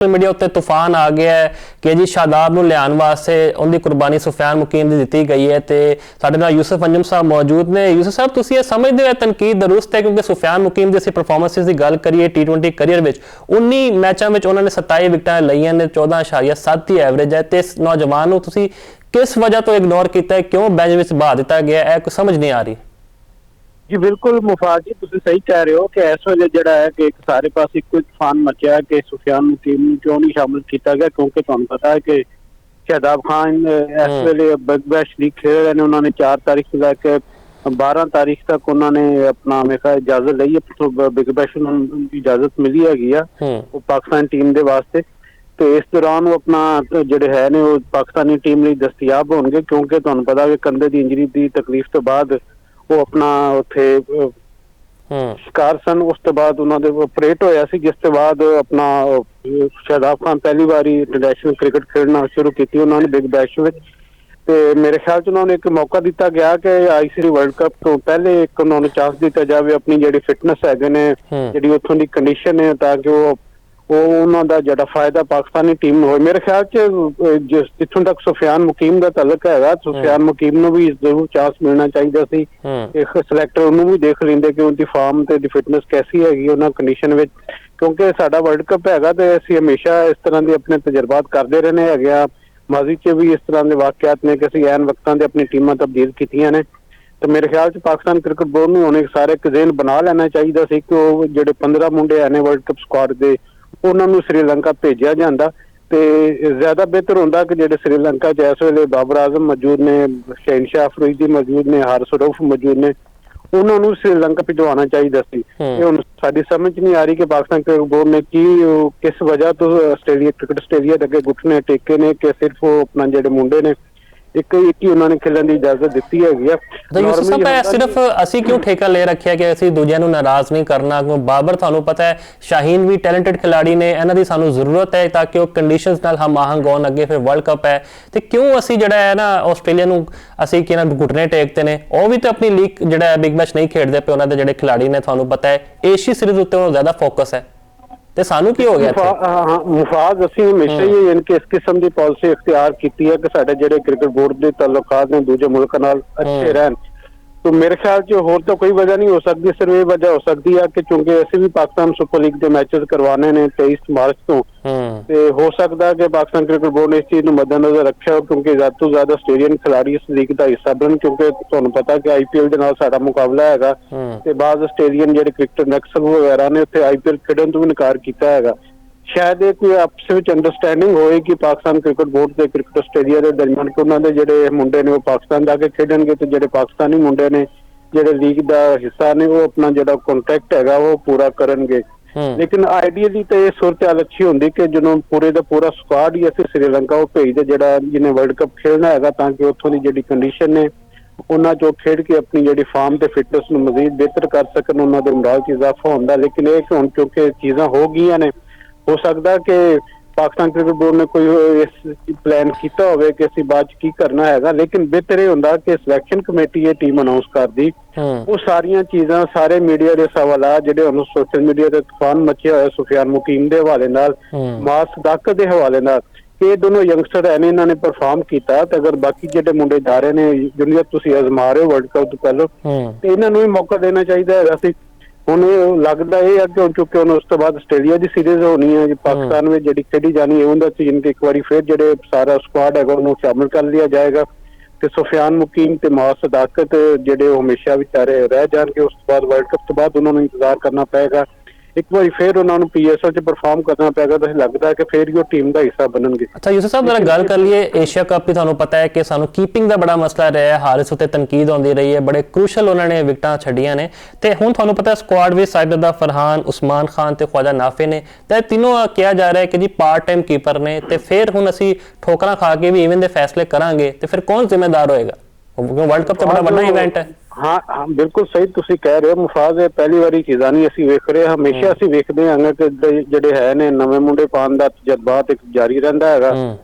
Media उत्ते तूफान आ गया है कि जी शादाब नूं लियाउण वास्ते उनकी कुर्बानी सुफियान मुकीम दी दित्ती गई है। तो साडे नाल यूसुफ अंजुम साहब मौजूद ने। यूसुफ साहब, तुसीं इह समझदे हो तनकीद दुरुस्त है? क्योंकि सुफियान मुकीम दी असीं परफॉर्मेंसिस की गल करिए T20 करियर विच 19 मैचां विच उन्होंने 27 विकटां लईआं ने, 14.7 की एवरेज है। तो इस नौजवान नूं तुसीं किस वजह तो इग्नोर किया है, क्यों बेंच विच बहा दिता गया है, कोई समझ नहीं आ रही। जी बिल्कुल मुफाद जी, तुम सही कह रहे हो कि इस वे जरा है कि सारे पास एक तूफान मचा है कि सुफियान मुकीम क्यों नहीं शामिल किया गया, क्योंकि तुहानू पता है कि शादाब खान इस वे बिग बैश लीग खेल रहे हैं। उन्होंने 4 तारीख से लैके 12 तारीख तक उन्होंने अपना मेरा इजाजत ली है, तो बिग बैश इजाजत मिली है वो पाकिस्तान टीम के वास्ते। तो इस दौरान वो अपना जोड़े है ने वो पाकिस्तानी टीम लिए दस्तियाब होंगे, क्योंकि तुहानू पता है कंधे की इंजरी की तकलीफ तो बाद वो अपना उत्थे शिकार सन। उस तो बाद उन्होंने ऑपरेट होया सी, जिस तो बाद अपना शादाब खान पहली बार इंटरनेशनल क्रिकेट खेलना शुरू की उन्होंने बिग बैश में। तो मेरे ख्याल से उन्होंने एक मौका दिता गया कि ICC वर्ल्ड कप तो पहले एक उन्होंने चांस दिता जाए अपनी जी फिटनेस है जी उतों की कंडीशन है, ताकि वो उन्होंने जरा फायदा पाकिस्तानी टीम हो। मेरे ख्याल से जिथों तक सुफियान मुकीम का तलक है, सुफियान मुकीम को भी जरूर चांस मिलना चाहिए सी। एक सिलेक्टर उन्होंने भी देख लेंगे कि उनकी फॉर्म ते फिटनेस कैसी हैगी उन्होंने कंडीशन में, क्योंकि साडा वर्ल्ड कप हैगा तो असीं हमेशा इस तरह के अपने तजर्बात करते रहने है। माजी च भी इस तरह के वाकयात ने कि असीं एन वक्तां ते अपनी टीमां तब्दील कीतियां ने। तो मेरे ख्याल से पाकिस्तान क्रिकेट बोर्ड ने उन्हें सारे एक ज़हन बना लेना चाहिए सी कि वो जो 15 मुंडे है वर्ल्ड कप स्क्वाड के उन्होंने श्रीलंका भेजा जाता तो ज्यादा बेहतर होंदा कि जो श्रीलंका च इस वेले बाबर आजम मौजूद ने, शहनशाह अफरीदी मौजूद ने, हारिस रऊफ मौजूद ने, उन्होंने श्रीलंका भिजवाना चाहिए सी। हुण साडी समझ नहीं आ रही कि पाकिस्तान क्रिकेट बोर्ड ने किस वजह तो आस्ट्रेलिया क्रिकेट आस्ट्रेलिया के अगे घुटने टेके ने कि सिर्फ वो अपना जो मुंडे ने एक ही उन्होंने खेलने की इजाजत दी है। सिर्फ असी क्यों ठेका ले रखा कि असी दूजिया नाराज नहीं करना? क्यों बाबर थानू पता है शाहीन भी टैलेंटेड खिलाड़ी ने, इन्हां दी सानू जरूरत है ताकि वो कंडीशंस नाल हम आहंग होण, अगे फिर वर्ल्ड कप है। तो क्यों असी जिहड़ा है ना आस्ट्रेलिया नू असी कि घुटने टेकते ने? वो भी तो अपनी लीग जिहड़ा बिग बैश नहीं खेडदे पे, उन्हां दे जिहड़े खिलाड़ी ने थानू पता है एशिया सीरीज उत्ते ज्यादा फोकस है। ते सानू की हो गया मुफाद असीं हमेशा ही इनके इस किस्म की पॉलिसी इख्तियार की है कि साडे जिहड़े क्रिकेट बोर्ड के ताल्लुकात ने दूजे मुल्कां नाल अच्छे रहन। तो मेरे ख्याल से होर तो कोई वजह नहीं हो सकती, सिर्फ ये वजह हो सकती है कि चूंकि असीं भी पाकिस्तान सुपर लीग के मैचेस करवाने ने 23 मार्च तो हो सकता है कि पाकिस्तान क्रिकेट बोर्ड ने इस चीज को मद्देनजर रखा हो, क्योंकि ज्यादा तो ज्यादा ऑस्ट्रेलियन खिलाड़ी इस लीग का हिस्सा बनन, क्योंकि तुहानू पता कि IPL के नाल साडा मुकाबला हैगा ते बाद ऑस्ट्रेलियन जिहड़े क्रिकेटर मैक्सवेल वगैरह ने उत्थे IPL खेडण तो भी इनकार किया हैगा। शायद ये कोई आपस में अंडरस्टैंडिंग होएगी पाकिस्तान क्रिकेट बोर्ड से क्रिकेट आस्ट्रेलिया के दरमियान कि उन्होंने जिहड़े मुंडे ने वो पाकिस्तान जाके खेडणगे, तो जिहड़े पाकिस्तानी मुंडे ने जिहड़े लीग का हिस्सा ने वो अपना जिहड़ा कॉन्ट्रैक्ट हैगा वो पूरा करनगे। लेकिन आइडियली तो ये सूरत हाल अच्छी होंदी कि जो पूरे का पूरा स्क्वाड ही असीं श्रीलंका वो भेजदे जिहड़ा जिन्हें वर्ल्ड कप खेलना हैगा, ताकि उत्थों की जिहड़ी कंडीशन ने उन्हां चों खेड के अपनी जिहड़ी फॉर्म ते फिटनेस नूं मजीद बेहतर कर सकन, उन्हां दे मोराल च इजाफा होंदा। लेकिन ये कि हुण क्योंकि चीज़ां हो गईयां ने, हो सकता कि पाकिस्तान क्रिकेट बोर्ड ने कोई इस प्लान किया हो कि असीं बाद की करना है। लेकिन बेहतर यह होंदा कि सिलेक्शन कमेटी ये टीम अनाउंस कर दी वो सारिया चीज़ां सारे मीडिया के सवाल जिहड़े हुण सोशल मीडिया ते तूफान मचिया होया सुफियान मुकीम के हवाले नाल, मास सदाकत के हवाले नाल, ये दोनों यंगस्टर है इन्होंने परफॉर्म किया। तो अगर बाकी जो मुंडे जा रहे हैं दुनिया तुसीं आजमा रहे हो वर्ल्ड कप तो पहले, तो इन्होंने भी मौका देना चाहिए है। ਹੁਣ लगता यह है कि चूंकि उस तो बाद आस्ट्रेलिया की सीरीज होनी है पाकिस्तान में जी खेडी जानी है, उन्हें इनके एक बार फिर जो सारा स्क्वाड है उन्होंने शामिल कर लिया जाएगा। तो सुफियान मुकीम ते मास सदाकत जो हमेशा बेचारे रह जाएंगे, उस बाद वर्ल्ड कप तो बाद उन्होंने इंतजार करना पड़ेगा, एक बार फिर उन्होंने PSL च परफॉर्म करना पेगा, तो लगता है कि फिर वो टीम का हिस्सा बननगे। अच्छा यूसुफ साहब, जरा गल कर लिए एशिया कप की, तुहानू पता है कि सानू कीपिंग का बड़ा मसला रहा है, हारिस उत्ते तनकीद आती रही है, बड़े क्रूशल उन्होंने विकटां छड्डियां ने। तो हुण तुहानू पता है स्क्वाड भी साजिद फरहान, उस्मान खान ते ख्वाजा नाफे ने, तो तीनों कहा जा रहा है कि जी पार्ट टाइम कीपर ने। तो फिर हुण असीं ठोकरां खा के भी इवें दे फैसले करांगे तो फिर कौन जिम्मेदार होएगा? वर्ल्ड कप तो बड़ा बड़ा इवेंट है। हाँ बिल्कुल सही तुसीं कह रहे हो मुफाज, पहली बारी चीज़ां नहीं असीं वेख रहे, हमेशा असीं वेखदे हां कि जिहड़े है ने नवे मुंडे पाउण दा तजर्बात एक जारी रहिंदा हैगा,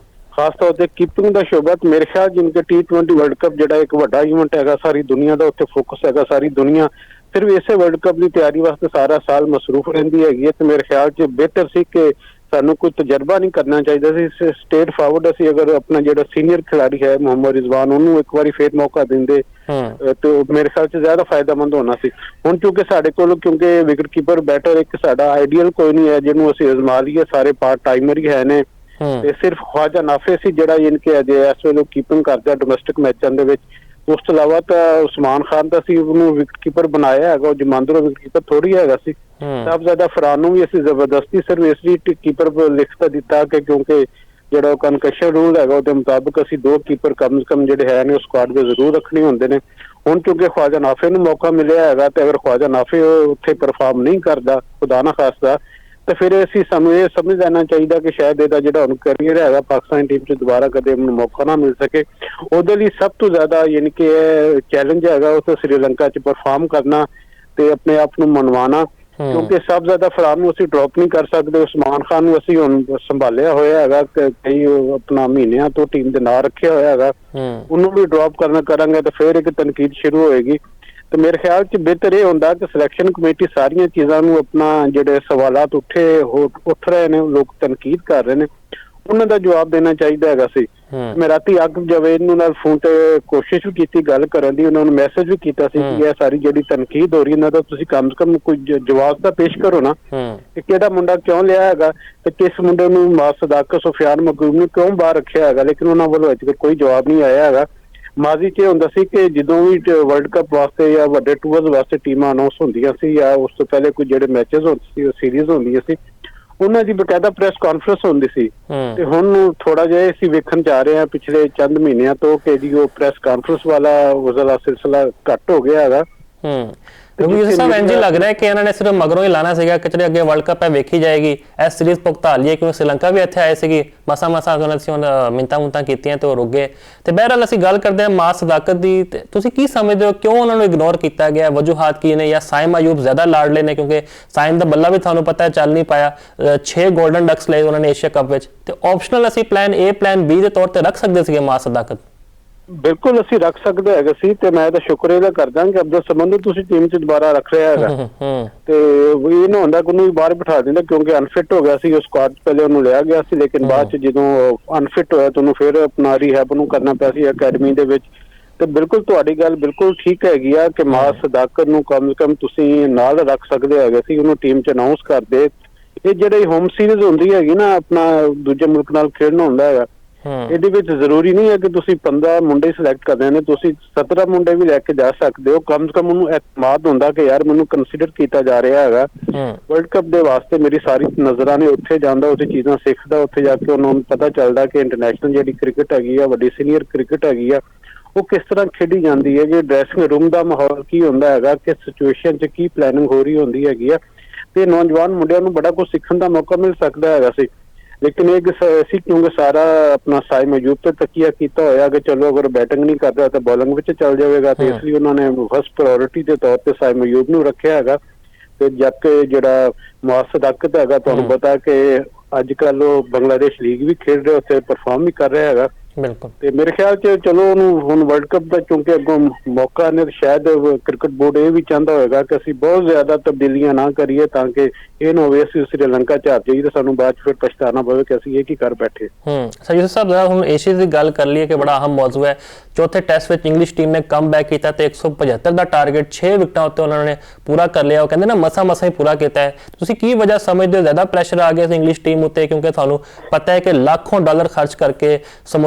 खास तौर पर कीपिंग का शोबा। मेरे ख्याल जिनके T20 वर्ल्ड कप जिहड़ा एक वड्डा इवेंट हैगा, सारी दुनिया का उत्थे फोकस हैगा, सारी दुनिया सिर्फ इसे वर्ल्ड कप की तैयारी वास्ते सारा साल मसरूफ रहिंदी हैगी है। तो मेरे ख्याल च बेहतर सी कि ਸਾਨੂੰ ਕੋਈ ਤਜਰਬਾ ਨਹੀਂ ਕਰਨਾ ਚਾਹੀਦਾ ਸੀ। ਸਟੇਟ ਫਾਰਵਰਡ ਅਸੀਂ ਅਗਰ ਆਪਣਾ ਜਿਹੜਾ ਸੀਨੀਅਰ ਖਿਡਾਰੀ ਹੈ ਮੁਹੰਮਦ ਰਿਜ਼ਵਾਨ, ਉਹਨੂੰ ਇੱਕ ਵਾਰੀ ਫੇਰ ਮੌਕਾ ਦਿੰਦੇ ਤੇ ਮੇਰੇ ਖਿਆਲ 'ਚ ਜ਼ਿਆਦਾ ਫਾਇਦਾਮੰਦ ਹੋਣਾ ਸੀ। ਹੁਣ ਕਿਉਂਕਿ ਸਾਡੇ ਕੋਲ ਵਿਕਟ ਕੀਪਰ ਬੈਟਰ ਇੱਕ ਸਾਡਾ ਆਈਡੀਅਲ ਕੋਈ ਨਹੀਂ ਹੈ ਜਿਹਨੂੰ ਅਸੀਂ ਅਜ਼ਮਾ ਲਈਏ, ਸਾਰੇ ਪਾਰਟ ਟਾਈਮਰ ਹੀ ਹੈ ਨੇ ਤੇ ਸਿਰਫ ਖਵਾਜਾ ਨਾਫੇ ਸੀ ਜਿਹੜਾ ਕਿ ਅਜੇ ਇਸ ਵੇਲੇ ਕੀਪਿੰਗ ਕਰਦਾ ਡੋਮੈਸਟਿਕ ਮੈਚਾਂ ਦੇ ਵਿੱਚ। ਉਸ ਤੋਂ ਇਲਾਵਾ ਤਾਂ ਉਸਮਾਨ ਖਾਨ ਤਾਂ ਅਸੀਂ ਉਹਨੂੰ ਵਿਕਟ ਕੀਪਰ ਬਣਾਇਆ ਹੈਗਾ, ਉਹ ਜਮਾਂਦਰੋਂ ਵਿਕਟ ਕੀਪਰ ਥੋੜੀ ਹੈਗਾ ਸੀ। ਸਾਹਿਬਜ਼ਾਦਾ ਫਰਾਨ ਨੂੰ ਵੀ ਅਸੀਂ ਜ਼ਬਰਦਸਤੀ ਸਿਰਫ ਇਸ ਲਈ ਕੀਪਰ ਲਿਖ ਦਿੱਤਾ ਕਿ ਕਿਉਂਕਿ ਜਿਹੜਾ ਉਹ ਕਨਕਸ਼ਨ ਰੂਲ ਹੈਗਾ ਉਹਦੇ ਮੁਤਾਬਕ ਅਸੀਂ 2 ਕੀਪਰ ਕਮ ਸੇ ਕਮ ਜਿਹੜੇ ਹੈ ਨੇ ਉਹ ਸਕੁਆਡ ਦੇ ਜ਼ਰੂਰ ਰੱਖਣੇ ਹੁੰਦੇ ਨੇ। ਹੁਣ ਕਿਉਂਕਿ ਖਵਾਜਾ ਨਾਫੇ ਨੂੰ ਮੌਕਾ ਮਿਲਿਆ ਹੈਗਾ ਤੇ ਅਗਰ ਖਵਾਜਾ ਨਾਫੇ ਉੱਥੇ ਪਰਫਾਰਮ ਨਹੀਂ ਕਰਦਾ ਖੁਦਾ ਨਾ ਖਾਸਤਾ, ਤੇ ਫਿਰ ਅਸੀਂ ਸਾਨੂੰ ਇਹ ਸਮਝ ਲੈਣਾ ਚਾਹੀਦਾ ਕਿ ਸ਼ਾਇਦ ਇਹਦਾ ਜਿਹੜਾ ਹੁਣ ਕਰੀਅਰ ਹੈਗਾ ਪਾਕਿਸਤਾਨ ਟੀਮ 'ਚ ਦੁਬਾਰਾ ਕਦੇ ਉਹਨੂੰ ਮੌਕਾ ਨਾ ਮਿਲ ਸਕੇ। ਉਹਦੇ ਲਈ ਸਭ ਤੋਂ ਜ਼ਿਆਦਾ ਕਿ ਚੈਲੰਜ ਹੈਗਾ ਉਹ ਤਾਂ ਸ੍ਰੀਲੰਕਾ 'ਚ ਪਰਫਾਰਮ ਕਰਨਾ ਤੇ ਆਪਣੇ ਆਪ ਨੂੰ ਮਨਵਾਉਣਾ, ਕਿਉਂਕਿ ਸਾਹਿਬਜ਼ਾਦਾ ਫਰਾਨ ਨੂੰ ਅਸੀਂ ਡ੍ਰੌਪ ਨਹੀਂ ਕਰ ਸਕਦੇ। ਉਸਮਾਨ ਖਾਨ ਨੂੰ ਅਸੀਂ ਹੁਣ ਸੰਭਾਲਿਆ ਹੋਇਆ ਹੈਗਾ, ਕਈ ਆਪਣਾ ਮਹੀਨਿਆਂ ਤੋਂ ਟੀਮ ਦੇ ਨਾਲ ਰੱਖਿਆ ਹੋਇਆ ਹੈਗਾ, ਉਹਨੂੰ ਵੀ ਡ੍ਰੌਪ ਕਰਾਂਗੇ ਤਾਂ ਫਿਰ ਇੱਕ ਤਨਕੀਦ ਸ਼ੁਰੂ ਹੋਏਗੀ। ਤੇ ਮੇਰੇ ਖਿਆਲ 'ਚ ਬਿਹਤਰ ਇਹ ਹੁੰਦਾ ਕਿ ਸਿਲੈਕਸ਼ਨ ਕਮੇਟੀ ਸਾਰੀਆਂ ਚੀਜ਼ਾਂ ਨੂੰ ਆਪਣਾ ਜਿਹੜੇ ਸਵਾਲਾਤ ਉੱਠ ਰਹੇ ਨੇ, ਲੋਕ ਤਨਕੀਦ ਕਰ ਰਹੇ ਨੇ, ਉਹਨਾਂ ਦਾ ਜਵਾਬ ਦੇਣਾ ਚਾਹੀਦਾ ਹੈਗਾ ਸੀ। ਮੈਂ ਰਾਤੀ ਜਵੇਦ ਨੂੰ ਨਾਲ ਫੋਨ ਤੇ ਕੋਸ਼ਿਸ਼ ਵੀ ਕੀਤੀ ਗੱਲ ਕਰਨ ਦੀ, ਉਹਨਾਂ ਨੂੰ ਮੈਸੇਜ ਵੀ ਕੀਤਾ ਸੀ ਕਿ ਇਹ ਸਾਰੀ ਜਿਹੜੀ ਤਨਕੀਦ ਹੋ ਰਹੀ ਇਹਨਾਂ ਦਾ ਤੁਸੀਂ ਕਮ ਸੇ ਕਮ ਕੋਈ ਜਵਾਬ ਤਾਂ ਪੇਸ਼ ਕਰੋ ਨਾ ਕਿ ਕਿਹੜਾ ਮੁੰਡਾ ਕਿਉਂ ਲਿਆ ਹੈਗਾ ਤੇ ਕਿਸ ਮੁੰਡੇ ਨੂੰ ਸਦਾਕਤ ਸੁਫਿਆਨ ਮਕੂਮ ਨੂੰ ਕਿਉਂ ਬਾਹਰ ਰੱਖਿਆ ਹੈਗਾ, ਲੇਕਿਨ ਉਹਨਾਂ ਵੱਲੋਂ ਅਜੇ ਕੋਈ ਜਵਾਬ ਨਹੀਂ ਆਇਆ ਹੈਗਾ। ਮਾਜ਼ੀ 'ਚ ਹੁੰਦਾ ਸੀ ਕਿ ਜਦੋਂ ਵੀ ਵਰਲਡ ਕੱਪ ਵਾਸਤੇ ਜਾਂ ਵੱਡੇ ਟੂਰਸ ਵਾਸਤੇ ਟੀਮਾਂ ਅਨਾਉਂਸ ਹੁੰਦੀਆਂ ਸੀ ਜਾਂ ਉਸ ਤੋਂ ਪਹਿਲੇ ਕੋਈ ਜਿਹੜੇ ਮੈਚਸ ਹੁੰਦੇ ਸੀ, ਉਹ ਸੀਰੀਜ਼ ਹੁੰਦੀਆਂ ਸੀ, ਉਹਨਾਂ ਦੀ ਬਕਾਇਦਾ ਪ੍ਰੈਸ ਕਾਨਫਰੰਸ ਹੁੰਦੀ ਸੀ। ਤੇ ਹੁਣ ਥੋੜਾ ਜਿਹਾ ਅਸੀਂ ਵੇਖਣ ਜਾ ਰਹੇ ਹਾਂ ਪਿਛਲੇ ਚੰਦ ਮਹੀਨਿਆਂ ਤੋਂ ਕਿ ਜੀ ਉਹ ਪ੍ਰੈਸ ਕਾਨਫਰੰਸ ਵਾਲਾ ਸਿਲਸਿਲਾ ਘੱਟ ਹੋ ਗਿਆ ਹੈਗਾ। ਕਿਉਂਕਿ ਸਭ ਇੰਜ ਲੱਗ ਰਿਹਾ ਕਿ ਇਹਨਾਂ ਨੇ ਸਿਰਫ ਮਗਰੋਂ ਹੀ ਲਾਣਾ ਸੀਗਾ ਕਿ ਚਲੇ ਅੱਗੇ ਵਰਲਡ ਕੱਪ ਹੈ ਵੇਖੀ ਜਾਏਗੀ, ਇਹ ਸੀਰੀਜ਼ ਭੁਗਤਾ ਲਈਏ, ਕਿਉਂਕਿ ਸ਼੍ਰੀਲੰਕਾ ਵੀ ਇੱਥੇ ਆਏ ਸੀਗੀ, ਮਸਾ ਉਹਨਾਂ ਸੀ ਮਿੰਤਾਂ ਕੀਤੀਆਂ ਤੇ ਉਹ ਰੁਕ ਗਏ। ਤੇ ਬਹਿਰਹਾਲ ਅਸੀਂ ਗੱਲ ਕਰਦੇ ਹਾਂ ਮਾਂ ਸਦਾਕਤ ਦੀ, ਤੁਸੀਂ ਕੀ ਸਮਝਦੇ ਹੋ ਕਿਉਂ ਉਹਨਾਂ ਨੂੰ ਇਗਨੋਰ ਕੀਤਾ ਗਿਆ, ਵਜੂਹਾਤ ਕੀ ਨੇ? ਜਾਂ ਸਾਇਮ ਅਯੂਬ ਜ਼ਿਆਦਾ ਲਾਡਲੇ ਨੇ ਕਿਉਂਕਿ ਸਾਇਮ ਦਾ ਬੱਲਾ ਵੀ ਤੁਹਾਨੂੰ ਪਤਾ ਚੱਲ ਨਹੀਂ ਪਾਇਆ, 6 ਗੋਲਡਨ ਡਕਸ ਲਏ ਉਹਨਾਂ ਨੇ ਏਸ਼ੀਆ ਕੱਪ ਵਿੱਚ, ਤੇ ਆਪਸ਼ਨਲ ਅਸੀਂ ਪਲਾਨ A ਪਲਾਨ B ਦੇ ਤੌਰ ਤੇ ਰੱਖ ਸਕਦੇ ਸੀਗੇ ਮਾਂ ਸਦਾਕਤ? ਬਿਲਕੁਲ ਅਸੀਂ ਰੱਖ ਸਕਦੇ ਹੈਗੇ ਸੀ ਤੇ ਮੈਂ ਤਾਂ ਸ਼ੁਕਰ ਇਹਦਾ ਕਰਦਾ ਕਿ ਅਬਦੁਲ ਸਮਦ ਨੂੰ ਤੁਸੀਂ ਟੀਮ 'ਚ ਦੁਬਾਰਾ ਰੱਖ ਰਿਹਾ ਹੈਗਾ ਤੇ ਇਹ ਨਾ ਹੁੰਦਾ ਕਿ ਉਹਨੂੰ ਵੀ ਬਾਹਰ ਬਿਠਾ ਦਿੰਦਾ ਕਿਉਂਕਿ ਅਨਫਿਟ ਹੋ ਗਿਆ ਸੀ। ਉਹ ਸਕਾਡ ਪਹਿਲੇ ਉਹਨੂੰ ਲਿਆ ਗਿਆ ਸੀ ਲੇਕਿਨ ਬਾਅਦ 'ਚ ਜਦੋਂ ਅਨਫਿਟ ਹੋਇਆ ਤਾਂ ਉਹਨੂੰ ਫਿਰ ਆਪਣਾ ਰੀਹੈਬ ਨੂੰ ਕਰਨਾ ਪਿਆ ਸੀ ਅਕੈਡਮੀ ਦੇ ਵਿੱਚ। ਤੇ ਬਿਲਕੁਲ ਤੁਹਾਡੀ ਗੱਲ ਬਿਲਕੁਲ ਠੀਕ ਹੈਗੀ ਆ ਕਿ ਮਾਂ ਸਦਾਕਤ ਨੂੰ ਕਮ ਸੇ ਕਮ ਤੁਸੀਂ ਨਾਲ ਰੱਖ ਸਕਦੇ ਹੈਗੇ ਸੀ, ਉਹਨੂੰ ਟੀਮ 'ਚ ਅਨਾਉਂਸ ਕਰਦੇ। ਇਹ ਜਿਹੜੀ ਹੋਮ ਸੀਰੀਜ਼ ਹੁੰਦੀ ਹੈਗੀ ਨਾ ਆਪਣਾ ਦੂਜੇ ਮੁਲਕ ਨਾਲ ਖੇਡਣਾ ਹੁੰਦਾ ਹੈਗਾ, ਇਹਦੇ ਵਿੱਚ ਜ਼ਰੂਰੀ ਨਹੀਂ ਹੈ ਕਿ ਤੁਸੀਂ 15 ਮੁੰਡੇ ਸਿਲੈਕਟ ਕਰਦੇ ਨੇ, ਤੁਸੀਂ 17 ਮੁੰਡੇ ਵੀ ਲੈ ਕੇ ਜਾ ਸਕਦੇ ਹੋ। ਕਮ ਸੇ ਕਮ ਉਹਨੂੰ ਇਤਮਾਦ ਹੁੰਦਾ ਕਿ ਯਾਰ ਮੈਨੂੰ ਕੰਸੀਡਰ ਕੀਤਾ ਜਾ ਰਿਹਾ ਹੈਗਾ ਵਰਲਡ ਕੱਪ ਦੇ ਵਾਸਤੇ, ਮੇਰੀ ਸਾਰੀ ਨਜ਼ਰਾਂ ਨੇ ਉੱਥੇ ਜਾਂਦਾ, ਉੱਥੇ ਚੀਜ਼ਾਂ ਸਿੱਖਦਾ, ਉੱਥੇ ਜਾ ਕੇ ਉਹਨਾਂ ਨੂੰ ਪਤਾ ਚੱਲਦਾ ਕਿ ਇੰਟਰਨੈਸ਼ਨਲ ਜਿਹੜੀ ਕ੍ਰਿਕਟ ਹੈਗੀ ਆ, ਵੱਡੀ ਸੀਨੀਅਰ ਕ੍ਰਿਕਟ ਹੈਗੀ ਆ, ਉਹ ਕਿਸ ਤਰ੍ਹਾਂ ਖੇਡੀ ਜਾਂਦੀ ਹੈ, ਜੇ ਡਰੈਸਿੰਗ ਰੂਮ ਦਾ ਮਾਹੌਲ ਕੀ ਹੁੰਦਾ ਹੈਗਾ, ਕਿਸ ਸਿਚੁਏਸ਼ਨ 'ਚ ਕੀ ਪਲੈਨਿੰਗ ਹੋ ਰਹੀ ਹੁੰਦੀ ਹੈਗੀ ਆ, ਤੇ ਨੌਜਵਾਨ ਮੁੰਡਿਆਂ ਨੂੰ ਬੜਾ ਕੁਝ ਸਿੱਖਣ ਦਾ ਮੌਕਾ ਮਿਲ ਸਕਦਾ ਹੈਗਾ ਸੀ। ਲੇਕਿਨ ਇਹ ਸੀ ਕਿਉਂਕਿ ਸਾਰਾ ਆਪਣਾ ਸਾਇਮ ਅਯੂਬ ਤੇ ਤਕੀਆ ਕੀਤਾ ਹੋਇਆ ਕਿ ਚਲੋ ਅਗਰ ਬੈਟਿੰਗ ਨਹੀਂ ਕਰਦਾ ਤਾਂ ਬੋਲਿੰਗ ਵਿੱਚ ਚੱਲ ਜਾਵੇਗਾ, ਤੇ ਇਸ ਲਈ ਉਹਨਾਂ ਨੇ ਫਸਟ ਪ੍ਰਾਇੋਰਟੀ ਦੇ ਤੌਰ ਤੇ ਸਾਇਮ ਅਯੂਬ ਨੂੰ ਰੱਖਿਆ ਹੈਗਾ। ਤੇ ਜਦ ਕਿ ਜਿਹੜਾ ਮੁਹੰਮਦ ਸਦਾਕਤ ਹੈਗਾ ਤੁਹਾਨੂੰ ਪਤਾ ਕਿ ਅੱਜ ਕੱਲ ਉਹ ਬੰਗਲਾਦੇਸ਼ ਲੀਗ ਵੀ ਖੇਡ ਰਿਹਾ, ਉੱਥੇ ਪਰਫਾਰਮ ਵੀ ਕਰ ਰਿਹਾ ਹੈਗਾ। ਬਿਲਕੁਲ। ਤੇ ਮੇਰੇ ਖਿਆਲ 'ਚ ਚਲੋ ਉਹਨੂੰ ਹੁਣ ਵਰਲਡ ਕੱਪ ਦਾ ਕਿਉਂਕਿ ਅੱਗੋਂ ਮੌਕਾ ਨੇ, ਸ਼ਾਇਦ ਕ੍ਰਿਕਟ ਬੋਰਡ ਇਹ ਵੀ ਚਾਹੁੰਦਾ ਹੋਏਗਾ ਕਿ ਅਸੀਂ ਬਹੁਤ ਜ਼ਿਆਦਾ ਤਬਦੀਲੀਆਂ ਨਾ ਕਰੀਏ ਤਾਂ ਕਿ ਇਹ ਨਾ ਹੋਵੇ ਅਸੀਂ ਸ੍ਰੀਲੰਕਾ 'ਚ ਹਾਰ ਜਾਈਏ ਤੇ ਸਾਨੂੰ ਬਾਅਦ 'ਚ ਫਿਰ ਪਛਤਾਣਾ ਪਵੇ ਕਿ ਅਸੀਂ ਇਹ ਕੀ ਕਰ ਬੈਠੇ। ਸਰ ਯੂਸਫ ਸਾਹਿਬ ਹੁਣ ਏਸ਼ੀਆ ਦੀ ਗੱਲ ਕਰ ਲਈਏ ਕਿ ਬੜਾ ਅਹਿਮ ਮੌਜੂ ਹੈ। ਚੌਥੇ ਟੈਸਟ ਵਿੱਚ ਇੰਗਲਿਸ਼ ਟੀਮ ਨੇ ਕਮ ਬੈਕ ਕੀਤਾ ਤੇ 175 ਦਾ ਟਾਰਗੇਟ 6 ਵਿਕਟਾਂ ਉੱਤੇ ਉਹਨਾਂ ਨੇ ਪੂਰਾ ਕਰ ਲਿਆ। ਉਹ ਕਹਿੰਦੇ ਨਾ ਮਸਾ ਹੀ ਪੂਰਾ ਕੀਤਾ ਹੈ। ਤੁਸੀਂ ਕੀ ਵਜ੍ਹਾ ਸਮਝਦੇ ਹੋ ਜ਼ਿਆਦਾ ਪ੍ਰੈਸ਼ਰ ਆ ਗਿਆ ਸੀ ਇੰਗਲਿਸ਼ ਟੀਮ ਉੱਤੇ, ਕਿਉਂਕਿ ਤੁਹਾਨੂੰ ਪਤਾ ਹੈ ਕਿ ਲੱਖੋਂ ਡਾਲਰ ਖਰਚ ਕਰਕੇ ਸਮੁੰਦਰ